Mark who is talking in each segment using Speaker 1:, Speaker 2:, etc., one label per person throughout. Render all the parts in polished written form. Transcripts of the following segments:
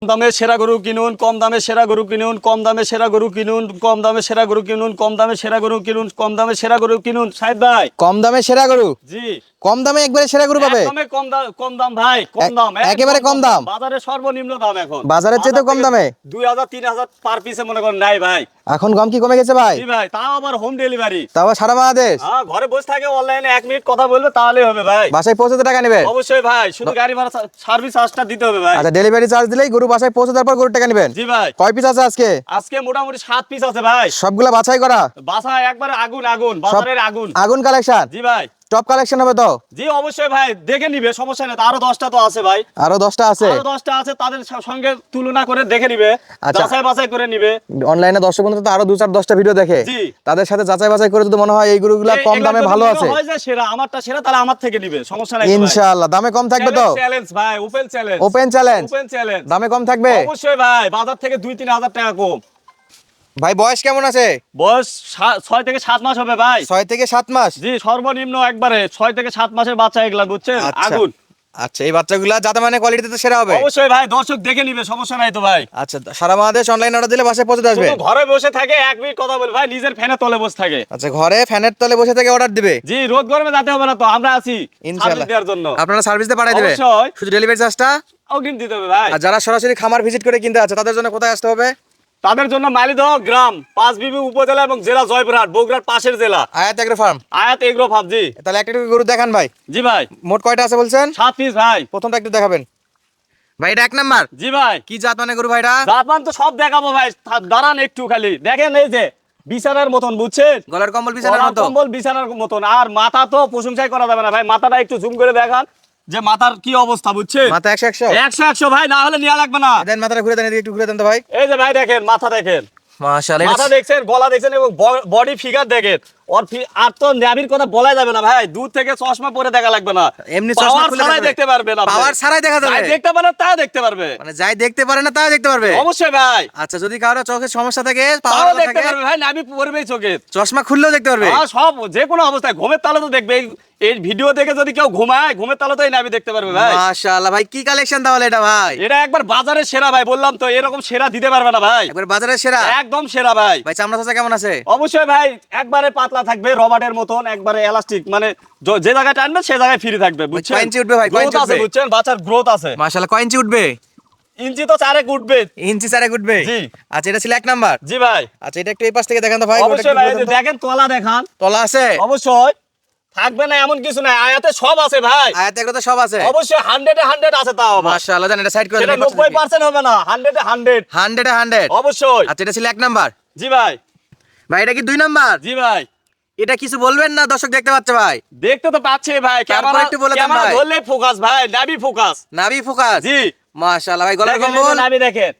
Speaker 1: দামে সেরা গরু কিনুন, কম দামে সেরা গরু কিনুন, কম দামে সেরা গরু কিনুন, কম দামে সেরা গরু কিনুন, কম দামে সেরা গরু কিনুন, কম দামে সেরা গরু কিনুন। সাহেব ভাই,
Speaker 2: কম দামে সেরা গরু,
Speaker 1: জি
Speaker 2: কম দামে একবারে সেরা গরু পাবে।
Speaker 1: একদমই কম দাম ভাই, কম দাম,
Speaker 2: একেবারে কম দাম।
Speaker 1: বাজারে সর্বনিম্ন দাম এখন,
Speaker 2: বাজারের চেয়ে তো কম দামে
Speaker 1: 2000-3000 পার পিসে মনে করেন নাই ভাই।
Speaker 2: এখন গম কি কমে গেছে ভাই?
Speaker 1: জি ভাই, তাও আবার হোম ডেলিভারি।
Speaker 2: তাও আবার সারা বাংলাদেশ।
Speaker 1: হ্যাঁ, ঘরে বসে থাকে অনলাইনে 1 মিনিট কথা বলবে তাহলেই হবে ভাই।
Speaker 2: বাসায় পৌঁছাতে টাকা নেবে?
Speaker 1: অবশ্যই ভাই, শুধু গাড়ি ভাড়া সার্ভিস চার্জটা দিতে হবে ভাই।
Speaker 2: আচ্ছা, ডেলিভারি চার্জ দিলেই গরু বাসায় পৌঁছে দেওয়ার পর গরু টাকা নেবেন?
Speaker 1: জি ভাই।
Speaker 2: কয় পিস আছে আজকে?
Speaker 1: আজকে মোটামুটি 7 পিস আছে ভাই।
Speaker 2: সবগুলা বাছাই করা?
Speaker 1: বাসা একবারে আগুন আগুন, বাজারের আগুন।
Speaker 2: আগুন কালেকশন?
Speaker 1: জি ভাই।
Speaker 2: টপ কালেকশন হবে তো?
Speaker 1: জি অবশ্যই ভাই, দেখে নিবে, সমস্যা নেই। আরো 10টা তো আছে ভাই,
Speaker 2: আরো 10টা আছে?
Speaker 1: আরো 10টা আছে, তাদের সঙ্গে তুলনা করে দেখে নিবে,
Speaker 2: আচ্ছা।
Speaker 1: যাচাই বাছাই করে নিবে।
Speaker 2: অনলাইনে দর্শক বন্ধু তো আরো 2-4-10টা ভিডিও দেখে,
Speaker 1: জি।
Speaker 2: তাদের সাথে যাচাই বাছাই করে যদি মনে হয় এই গরুগুলা কম দামে ভালো আছে,
Speaker 1: হয় যে সেরা, আমারটা সেরা, তাহলে আমার থেকে নিবে, সমস্যা নাই।
Speaker 2: ইনশাআল্লাহ দামে কম থাকবে তো?
Speaker 1: চ্যালেঞ্জ ভাই, open challenge.
Speaker 2: Open challenge?
Speaker 1: Open challenge.
Speaker 2: দামে কম থাকবে
Speaker 1: অবশ্যই ভাই, বাজার থেকে 2-3 হাজার টাকা কম।
Speaker 2: ভাই। বয়স কেমন আছে?
Speaker 1: বয়স 6 থেকে 7 মাস হবে ভাই।
Speaker 2: 6 থেকে 7 মাস?
Speaker 1: জি, সর্বনিম্ন একবারে 6 থেকে 7 মাসের বাচ্চা এগুলা, বুঝছেন?
Speaker 2: আচ্ছা।
Speaker 1: আগুন।
Speaker 2: আচ্ছা, এই বাচ্চাগুলা যাতে মানে কোয়ালিটিতে তো সেরা হবে?
Speaker 1: অবশ্যই ভাই, দর্শক দেখে নিবে, সমস্যা নাই তো ভাই।
Speaker 2: আচ্ছা, সারা বাংলাদেশ অনলাইন অর্ডার দিলে বাসায় পৌঁছে আসবে?
Speaker 1: শুধু ঘরে বসে থাকে, 1 মিনিট কথা বলে ভাই, নিজের ফ্যানের তলে বসে থাকে।
Speaker 2: আচ্ছা, ঘরে ফ্যানের তলে বসে থেকে অর্ডার দিবে?
Speaker 1: জি, রোদ গরমে যেতে হবে না তো, আমরা আছি
Speaker 2: ইনশাআল্লাহ
Speaker 1: সার্ভিস দেওয়ার জন্য।
Speaker 2: আপনারা সার্ভিস দিয়ে পাঠিয়ে দিবে?
Speaker 1: অবশ্যই।
Speaker 2: শুধু ডেলিভারি চার্জটা
Speaker 1: অগ্রিম দিতে হবে ভাই।
Speaker 2: আর যারা সরাসরি খামার ভিজিট করে কিনতে আছে তাদের জন্য কোথায় আসতে হবে?
Speaker 1: তাদের জন্য মাইলিদহ গ্রাম, পাঁচবিবি উপজেলা এবং জেলা জয়পুরহাট, বগুড়ার পাশের জেলা,
Speaker 2: আয়াত এগ্রো ফার্ম।
Speaker 1: আয়াত এগ্রো ফার্ম। জি
Speaker 2: তাহলে একটা গরু দেখান ভাই।
Speaker 1: জি ভাই।
Speaker 2: মোট কয়টা আছে বলছেন?
Speaker 1: 7 পিস ভাই।
Speaker 2: প্রথমটা একটু দেখাবেন ভাই। এটা 1 নাম্বার?
Speaker 1: জি ভাই।
Speaker 2: কি জাত মানে গরু ভাইটা?
Speaker 1: জাতমান তো সব দেখাবো ভাই, দাঁড়ান একটু খালি দেখেন। এই যে বিছানার মতন, বুঝছেন?
Speaker 2: গলার কম্বল বিছানার
Speaker 1: গলার
Speaker 2: মতো?
Speaker 1: কম্বল বিছানার মতন। আর মাথা তো প্রশংসাই করা যাবে না ভাই, মাথাটা একটু জুম করে দেখান যে মাথার কি অবস্থা, বুঝছেন?
Speaker 2: মাথা 100
Speaker 1: 100 ভাই, না হলে নেওয়া লাগবে না।
Speaker 2: দেন মাথাটা ঘুরে দেন, এদিকে একটু ঘুরে দেন তো ভাই।
Speaker 1: এই যে ভাই দেখেন, মাথা দেখেন,
Speaker 2: মাশাআল্লাহ।
Speaker 1: মাথা দেখছেন, গলা দেখছেন এবং বডি ফিগার দেখেন। আর তো নাভির কথা বলাই যাবে না ভাই, দূর থেকে চশমা পরে দেখা লাগবে না,
Speaker 2: এমনি চশমা
Speaker 1: পাওয়ার
Speaker 2: খুলে
Speaker 1: ছাড়াই দেখতে পারবে না।
Speaker 2: পাওয়ার ছাড়াই দেখা যাবে?
Speaker 1: যাই দেখতে পারে তা দেখতে পারবে,
Speaker 2: মানে যাই দেখতে পারে না তাই দেখতে পারবে?
Speaker 1: অবশ্যই ভাই।
Speaker 2: আচ্ছা, যদি কারো চোখের সমস্যা থাকে,
Speaker 1: তাও
Speaker 2: পাওয়ার
Speaker 1: দেখতে
Speaker 2: থাকে,
Speaker 1: পারবে ভাই, নাভি পড়বেই চোখে,
Speaker 2: চশমা খুললেও দেখতে পারবে?
Speaker 1: সব, যে কোনো অবস্থায় ঘুমের তালে তো দেখবে। এই ভিডিও দেখে যদি কেউ ঘুমায়, ঘুমের তালে তো এই নাভি দেখতে পারবে ভাই।
Speaker 2: মাশাআল্লাহ ভাই, কি কালেকশন তাহলে এটা ভাই?
Speaker 1: এটা একবার বাজারের সেরা ভাই, বললাম তো, এরকম সেরা দিতে পারবে না ভাই,
Speaker 2: একবার বাজারের সেরা?
Speaker 1: একদম সেরা ভাই।
Speaker 2: ভাই চামড়া চাচা কেমন আছে?
Speaker 1: অবশ্যই ভাই, একবারে পাতলা থাকবে, রবারের মতন, একবারে এলাস্টিক, মানে যে জায়গায় টানবে সে জায়গায় ফ্রি থাকবে, বুঝছেন?
Speaker 2: কয় ইঞ্চি উঠবে ভাই? কয়
Speaker 1: গ্রোথ
Speaker 2: ইঞ্চি
Speaker 1: আছে,
Speaker 2: উঠবে?
Speaker 1: বুঝছেন? বাচ্চার গ্রোথ আছে।
Speaker 2: মাশাআল্লাহ, কয় ইঞ্চি উঠবে?
Speaker 1: ইঞ্চি তো 4 উঠবে।
Speaker 2: ইঞ্চি 4 উঠবে?
Speaker 1: জি।
Speaker 2: আচ্ছা, এটা ছিল 1 নাম্বার?
Speaker 1: জি ভাই।
Speaker 2: আচ্ছা, এটা একটু এই পাশ থেকে দেখান তো ভাই।
Speaker 1: অবশ্যই ভাই, এই যে দেখেন, তলা দেখান।
Speaker 2: তলা আছে?
Speaker 1: অবশ্যই থাকবে না এমন কিছু নাই, আয়াতে সব আছে ভাই।
Speaker 2: আয়াত এগুলো তো সব আছে?
Speaker 1: অবশ্যই 100 এ 100 আছে, তাও আবার।
Speaker 2: মাশাআল্লাহ, দেন এটা সাইড করে
Speaker 1: সেটা
Speaker 2: দেন।
Speaker 1: 90% হবে না, 100 এ 100।
Speaker 2: 100 এ 100?
Speaker 1: অবশ্যই।
Speaker 2: আচ্ছা, এটা ছিল 1 নাম্বার?
Speaker 1: জি ভাই।
Speaker 2: ভাই এটা কি 2 নাম্বার?
Speaker 1: জি ভাই।
Speaker 2: এটা কিছু বলবেন না, দর্শক দেখতে পাচ্ছে ভাই।
Speaker 1: দেখতে তো পাচ্ছি ভাই,
Speaker 2: তারপর
Speaker 1: ক্যামেরা
Speaker 2: একটু বলে দেন
Speaker 1: ক্যামেরা
Speaker 2: ভাই।
Speaker 1: ধরলে ফোকাস ভাই, নাভি ফোকাস।
Speaker 2: নাভি ফোকাস?
Speaker 1: জি।
Speaker 2: মাশাআল্লাহ ভাই, গলার
Speaker 1: দেখেন, এই যে
Speaker 2: কম্বল?
Speaker 1: নাভি দেখেন,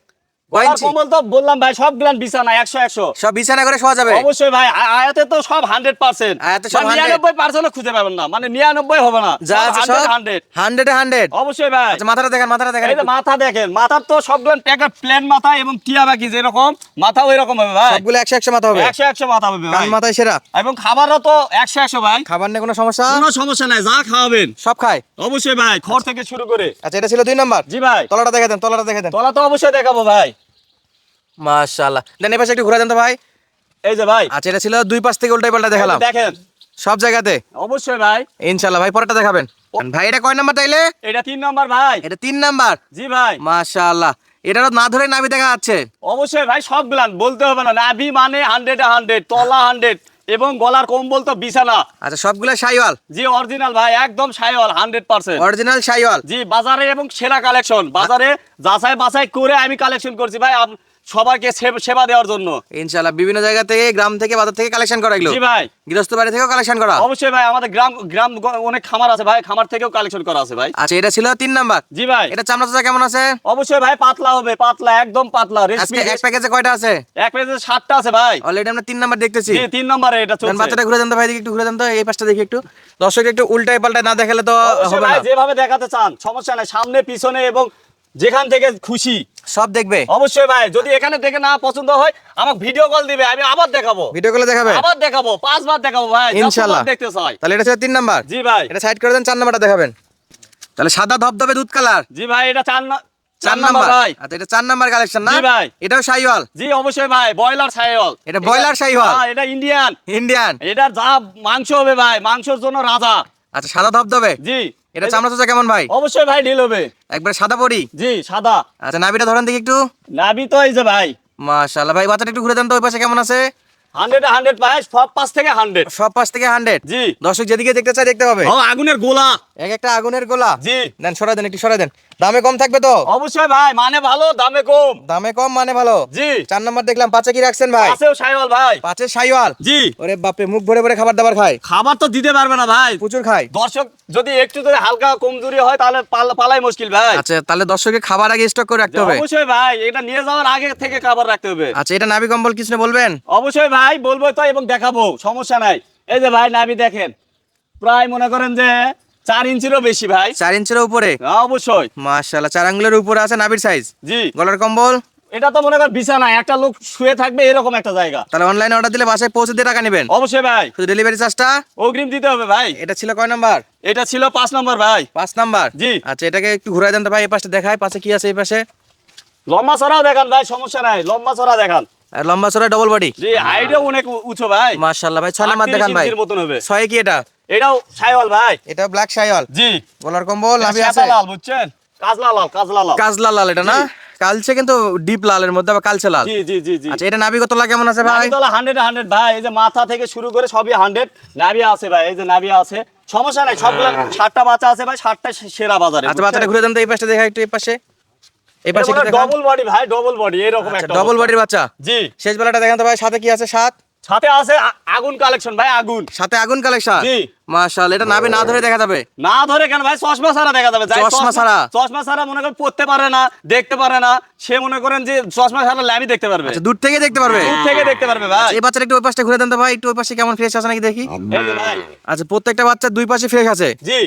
Speaker 2: কয়
Speaker 1: গলার
Speaker 2: ইঞ্চি?
Speaker 1: কম্বল তো বললাম ভাই, সব গ্লান বিছানা 100।
Speaker 2: সব বিছানা করে শোয়া যাবে?
Speaker 1: অবশ্যই ভাই, আয়াতে তো সব 100%।
Speaker 2: আয়াতে সব 100?
Speaker 1: 99% খুঁজে পাবেন না, মানে 99 হবে না,
Speaker 2: যা আছে সব
Speaker 1: 100।
Speaker 2: 100 এ 100?
Speaker 1: অবশ্যই ভাই।
Speaker 2: আচ্ছা, মাথাটা দেখেন, মাথাটা দেখেন
Speaker 1: এই যে
Speaker 2: একটু।
Speaker 1: মাথা দেখেন, মাথার তো সবগুলো একটা প্লেন মাথা এবং টিয়া বাকি যেরকম মাথা ওই রকম হবে ভাই,
Speaker 2: সবগুলো 100 মাথা হবে?
Speaker 1: 100 মাথা হবে
Speaker 2: কান
Speaker 1: ভাই।
Speaker 2: মাথায় সেরা?
Speaker 1: এবং খাবারও তো 100 ভাই,
Speaker 2: খাবার নিয়ে কোনো সমস্যা?
Speaker 1: কোনো সমস্যা নাই, যা খাওয়াবেন
Speaker 2: সব খায়?
Speaker 1: অবশ্যই ভাই, খড় থেকে শুরু করে।
Speaker 2: আচ্ছা, এটা ছিল 2 নাম্বার?
Speaker 1: জি ভাই।
Speaker 2: তলাটা দেখে দেন, তলাটা দেখে দেন।
Speaker 1: তলা তো অবশ্যই দেখাবো ভাই।
Speaker 2: মাশাআল্লাহ, দেন এই পাশে একটু ঘুরে দেন তো ভাই।
Speaker 1: এই যে ভাই,
Speaker 2: আচ্ছা, এটা ছিল 2 পাশ থেকে উল্টাই পাল্টা দেখালাম
Speaker 1: দেখেন,
Speaker 2: সব জায়গাতে?
Speaker 1: অবশ্যই ভাই।
Speaker 2: ইনশাআল্লাহ ভাই, পরেরটা দেখাবেন ভাই। এটা কয় নাম্বার তাইলে?
Speaker 1: এটা 3 নম্বর ভাই।
Speaker 2: এটা 3 নাম্বার?
Speaker 1: জি ভাই।
Speaker 2: মাশাআল্লাহ, এটা না ধরে নাভি দেখা যাচ্ছে?
Speaker 1: অবশ্যই ভাই, সব গ্লান বলতে হবে না, নাভি মানে 100 এ 100, তলা 100 এবং গলার কম্বল তো বিছানা।
Speaker 2: আচ্ছা, সবগুলো শাইওয়াল?
Speaker 1: জি, অরিজিনাল ভাই, একদম শাইওয়াল 100%।
Speaker 2: অরিজিনাল শাইওয়াল?
Speaker 1: জি, বাজারে এবং সেরা কালেকশন, বাজারে যাচাই বাছাই করে আমি কালেকশন করছি ভাই, সবাইকে সেবা দেওয়ার জন্য।
Speaker 2: ইনশাআল্লাহ বিভিন্ন জায়গা থেকে, গ্রাম থেকে, বাজার থেকে কালেকশন করা এগুলো?
Speaker 1: জি ভাই।
Speaker 2: গৃহস্থ বাড়ি থেকেও কালেকশন করা?
Speaker 1: অবশ্যই ভাই, আমাদের গ্রাম অনেক খামার আছে ভাই, খামার থেকেও কালেকশন করা আছে ভাই।
Speaker 2: আচ্ছা, এটা ছিল 3 নাম্বার?
Speaker 1: জি ভাই।
Speaker 2: এটা চামড়া চাচা কেমন আছে?
Speaker 1: অবশ্যই ভাই, পাতলা হবে, পাতলা, একদম পাতলা,
Speaker 2: আজকে এক প্যাকেজে কয়টা আছে?
Speaker 1: এক পেজে 7টা আছে ভাই।
Speaker 2: অলরেডি আমরা 3 নাম্বার দেখতেছি।
Speaker 1: জি, 3 নম্বরে এটা
Speaker 2: দেন
Speaker 1: চলছে।
Speaker 2: বাচ্চাটা ঘুরে দেন তো ভাই, দিকে একটু ঘুরে দেন তো, এই পাশটা দেখি একটু। দর্শক একটু উল্টায় পাল্টায় না দেখালে তো
Speaker 1: অবশ্যই
Speaker 2: হবে
Speaker 1: ভাই,
Speaker 2: না।
Speaker 1: যেভাবে দেখাতে চান সমস্যা নাই, সামনে পিছনে এবং যেখান থেকে খুশি
Speaker 2: সব দেখবে?
Speaker 1: অবশ্যই ভাই, যদি এখানে দেখে না পছন্দ হয় আমাকে ভিডিও কল দিবে, আমি আবার দেখাবো,
Speaker 2: ভিডিও কলে দেখাবে?
Speaker 1: আবার দেখাবো, 5 বার দেখাবো ভাই,
Speaker 2: ইনশাআল্লাহ
Speaker 1: যতবার দেখতে চাই।
Speaker 2: তাহলে এটা ছিল 3 নাম্বার?
Speaker 1: জি ভাই।
Speaker 2: এটা সাইড করে দেন, 4 নাম্বারটা দেখাবেন। তাহলে সাদা ধবধবে দুধ কালার?
Speaker 1: জি ভাই, এটা 4 নাম্বার ভাই।
Speaker 2: আচ্ছা এটা 4 নাম্বার কালেকশন না
Speaker 1: জি ভাই।
Speaker 2: এটাও শাইওয়াল
Speaker 1: জি অবশ্যই ভাই, ব্রয়লার শাইওয়াল।
Speaker 2: এটা ব্রয়লার শাইওয়াল?
Speaker 1: হ্যাঁ, এটা ইন্ডিয়ান।
Speaker 2: ইন্ডিয়ান।
Speaker 1: এটার যা মাংস হবে ভাই, মাংসের জন্য রাজা।
Speaker 2: আচ্ছা সাদা ধবধবে।
Speaker 1: জি।
Speaker 2: এটা চামড়া চোচা কেমন ভাই?
Speaker 1: অবশ্যই ভাই ঢিল হবে।
Speaker 2: একবার সাদা পরি।
Speaker 1: জি সাদা।
Speaker 2: আচ্ছা নাভিটা ধরেন দেখি একটু।
Speaker 1: নাভি তো এই যে ভাই,
Speaker 2: মাশাআল্লাহ ভাই, বাচ্চাটা একটু ঘুরে দেন তো ওই পাশে কেমন আছে?
Speaker 1: 100 ভাই, সব পাশ থেকে 100।
Speaker 2: সব পাশ থেকে 100।
Speaker 1: জি।
Speaker 2: দর্শক যেদিকে দেখতে চায় দেখতে পাবে।
Speaker 1: ও আগুনের গোলা।
Speaker 2: এক একটা আগুনের গোলা।
Speaker 1: জি।
Speaker 2: দেন সরাই দেন, একটু সরাই দেন। দামে কম থাকবে তো?
Speaker 1: অবশ্যই ভাই, মানে ভালো দামে কম।
Speaker 2: দামে কম মানে ভালো।
Speaker 1: জি।
Speaker 2: 4 নাম্বার দেখলাম, পাঁচে কি রাখছেন ভাই?
Speaker 1: আছেও শাইওয়াল ভাই।
Speaker 2: পাঁচে শাইওয়াল।
Speaker 1: জি।
Speaker 2: ওরে বাপরে, মুখ ভরে ভরে খাবার দাবার খায়।
Speaker 1: খাবার তো দিতে পারবে না ভাই,
Speaker 2: প্রচুর খায়।
Speaker 1: দর্শক যদি একটু যদি হালকা কমজোরি হয় তাহলে পালাই মুশকিল ভাই।
Speaker 2: আচ্ছা তাহলে দর্শকের খাবার আগে স্টক করে রাখতে হবে।
Speaker 1: অবশ্যই ভাই, এটা নিয়ে যাওয়ার আগে থেকে খাবার রাখতে হবে।
Speaker 2: আচ্ছা এটা নাভি কম্বল কিছু না বলবেন?
Speaker 1: অবশ্যই ভাই বলবো তো, এবং দেখাবো, সমস্যা নাই। এই যে ভাই নাভি দেখেন, প্রায় মনে করেন যে 4 ইঞ্চিরও বেশি ভাই।
Speaker 2: 4 ইঞ্চির উপরে?
Speaker 1: অবশ্যই।
Speaker 2: মাশাআল্লাহ, 4 আঙ্গুলের উপরে আছে নাভির সাইজ।
Speaker 1: জি।
Speaker 2: গলার কম্বল?
Speaker 1: এটা তো মনে করেন বিছানা, একটা লোক শুয়ে থাকবে এরকম একটা জায়গা।
Speaker 2: তাহলে অনলাইনে অর্ডার দিলে বাসায় পৌঁছে দিয়ে টাকা নেবেন?
Speaker 1: অবশ্যই ভাই।
Speaker 2: শুধু ডেলিভারি চার্জটা
Speaker 1: অগ্রিম দিতে হবে ভাই।
Speaker 2: এটা ছিল কয় নাম্বার?
Speaker 1: এটা ছিল 5 নম্বর ভাই।
Speaker 2: 5 নাম্বার।
Speaker 1: জি।
Speaker 2: আচ্ছা এটাকে একটু ঘুরাই দেন তো ভাই, এই পাশে দেখায়, পাশে কি আছে এই পাশে?
Speaker 1: লম্বা চড়াও দেখান ভাই, সমস্যা নাই, লম্বা চড়া দেখান।
Speaker 2: আর লম্বা চড়া ডবল বডি?
Speaker 1: জি, হাইটও অনেক উঁচু ভাই।
Speaker 2: মাশাআল্লাহ ভাই, 6 নাম্বার
Speaker 1: 38
Speaker 2: দেখান ভাই।
Speaker 1: ইঞ্চির মতন হবে।
Speaker 2: 6 কি এটা?
Speaker 1: এটাও শাইওয়াল ভাই।
Speaker 2: এটা ব্ল্যাক শাইওয়াল।
Speaker 1: জি।
Speaker 2: গলার কম্বল নাভি আছে?
Speaker 1: সাদা লাল, বুঝছেন? কাজলা লাল, কাজলা লাল।
Speaker 2: কাজলা লাল এটা না? কালচে কিন্তু ডিপ লালের মধ্যে, আবার কালচে লাল।
Speaker 1: জি জি জি জি।
Speaker 2: আচ্ছা এটা নাভি কতলা কেমন আছে ভাই?
Speaker 1: নাভিতলা 100 ভাই, এই যে মাথা থেকে শুরু করে সবই 100। নাভি আছে ভাই, এই যে নাভি আছে, সমস্যা নাই। সবগুলা 60টা বাচ্চা আছে ভাই, 60টা সেরা বাজারে।
Speaker 2: আচ্ছা বাচ্চাটা ঘুরে দেন তো, এই পাশে দেখা একটু, এই পাশে, এই পাশে একটু দেখান।
Speaker 1: ডবল বডি ভাই, ডবল বডি এরকম
Speaker 2: আচ্ছা
Speaker 1: একটা
Speaker 2: ডবল
Speaker 1: অবস্থা।
Speaker 2: বডির বাচ্চা।
Speaker 1: জি।
Speaker 2: শেষ বেলাটা দেখেন তো ভাই, সাথে কি আছে?
Speaker 1: সাথে আছে আগুন কালেকশন ভাই, আগুন।
Speaker 2: সাথে আগুন কালেকশন।
Speaker 1: জি।
Speaker 2: মাশাআল্লাহ, এটা নাভি না ধরে দেখা যাবে?
Speaker 1: না ধরে কেন ভাই, চশমা ছাড়া দেখা যাবে। যাই
Speaker 2: চশমা ছাড়া?
Speaker 1: চশমা ছাড়া মনে করেন পড়তে পারে না, দেখতে পারে না, সে মনে করেন যে চশমা ছাড়া ল্যাবই দেখতে পারবে।
Speaker 2: আচ্ছা দূর থেকে দেখতে পারবে?
Speaker 1: দূর থেকে দেখতে পারবে ভাই।
Speaker 2: এই বাচ্চাটা একটু ওই পাশে ঘুরে দেন তো ভাই, একটু ওই পাশে কেমন ফ্রেশ আছে নাকি দেখি।
Speaker 1: এই যে ভাই।
Speaker 2: আচ্ছা প্রত্যেকটা বাচ্চা দুই পাশে ফ্রেশ আছে।
Speaker 1: জি।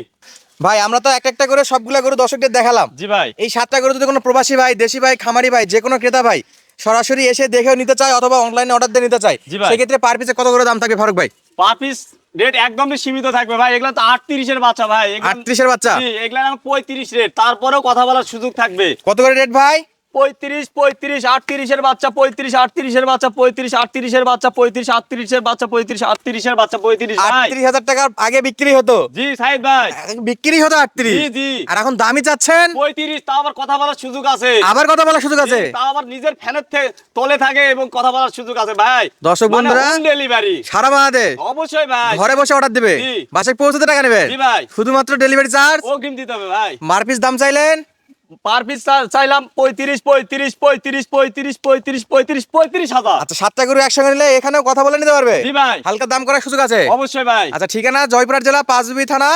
Speaker 2: ভাই আমরা তো এক একটা করে সবগুলা গরু দর্শকদের দেখালাম।
Speaker 1: জি ভাই।
Speaker 2: এই 7টা গরু যদি কোনো প্রবাসী ভাই, দেশি ভাই, খামারি ভাই, যে কোনো ক্রেতা ভাই সরাসরি এসে দেখেও নিতে চায় অথবা অনলাইনে অর্ডার দিয়ে নিতে চায়,
Speaker 1: জি ভাই।
Speaker 2: সেক্ষেত্রে পার পিসে কত করে দাম থাকবে ফারুক ভাই?
Speaker 1: পার পিস রেট একদমই সীমিত থাকবে ভাই। এগুলা তো 38-এর বাচ্চা ভাই।
Speaker 2: 38-এর বাচ্চা?
Speaker 1: জি, এগুলা 35 রেট, তারপরেও কথা বলার সুযোগ থাকবে।
Speaker 2: কত করে রেট ভাই?
Speaker 1: 35, 38-এর বাচ্চা, 35-38-এর বাচ্চা, 35-38-এর বাচ্চা, 35-38-এর বাচ্চা, 35-38-এর বাচ্চা, 35 ভাই।
Speaker 2: 38,000 টাকার আগে বিক্রি হতো?
Speaker 1: জি সাইদ ভাই।
Speaker 2: বিক্রি হতো 38?
Speaker 1: জি জি।
Speaker 2: আর এখন দামি চাচ্ছেন
Speaker 1: 35, তাও আবার কথা বলার সুযোগ আছে।
Speaker 2: আবার কথা বলার সুযোগ আছে?
Speaker 1: জি, তাও আবার নিজের ফ্যানের তলে থাকে এবং কথা বলার সুযোগ আছে ভাই।
Speaker 2: দর্শক বন্ধুরা,
Speaker 1: ডেলিভারি
Speaker 2: সারা বাংলাদেশ
Speaker 1: অবশ্যই ভাই।
Speaker 2: ঘরে বসে অর্ডার দিবে,
Speaker 1: জি।
Speaker 2: বাসায় পৌঁছতে টাকা নেবেন?
Speaker 1: জি ভাই।
Speaker 2: শুধুমাত্র ডেলিভারি চার্জ?
Speaker 1: অগ্রিম দিতে হবে ভাই।
Speaker 2: মার পিস দাম চাইলেন?
Speaker 1: পার পিস চাইলাম 35,000।
Speaker 2: আচ্ছা 7টা গরু একসঙ্গে নিলে এখানেও কথা বলে নিতে পারবে?
Speaker 1: জি ভাই।
Speaker 2: হালকা দাম করার সুযোগ আছে?
Speaker 1: অবশ্যই ভাই।
Speaker 2: আচ্ছা ঠিকানা জয়পুরহাট জেলা পাঁচবি থানা,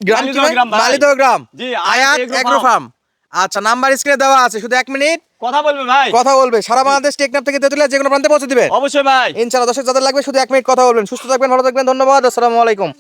Speaker 2: গ্রাম কি ভাই?
Speaker 1: মালিদহ গ্রাম ভাই।
Speaker 2: মালিদহ গ্রাম।
Speaker 1: জি,
Speaker 2: আয়াত এগ্রো ফার্ম। আচ্ছা নাম্বার স্ক্রিনে দেওয়া আছে, শুধু 1 মিনিট
Speaker 1: কথা বলবে ভাই।
Speaker 2: কথা বলবে। সারা বাংলাদেশ টেকনাফ থেকে তেতুলিয়া যে কোনো প্রান্তে পৌঁছে দিবে
Speaker 1: অবশ্যই ভাই।
Speaker 2: ইনশাআল্লাহ। দর্শক যাদের লাগবে শুধু 1 মিনিট কথা বলবেন। সুস্থ থাকবেন, ভালো থাকবেন, ধন্যবাদ, আসসালামু আলাইকুম।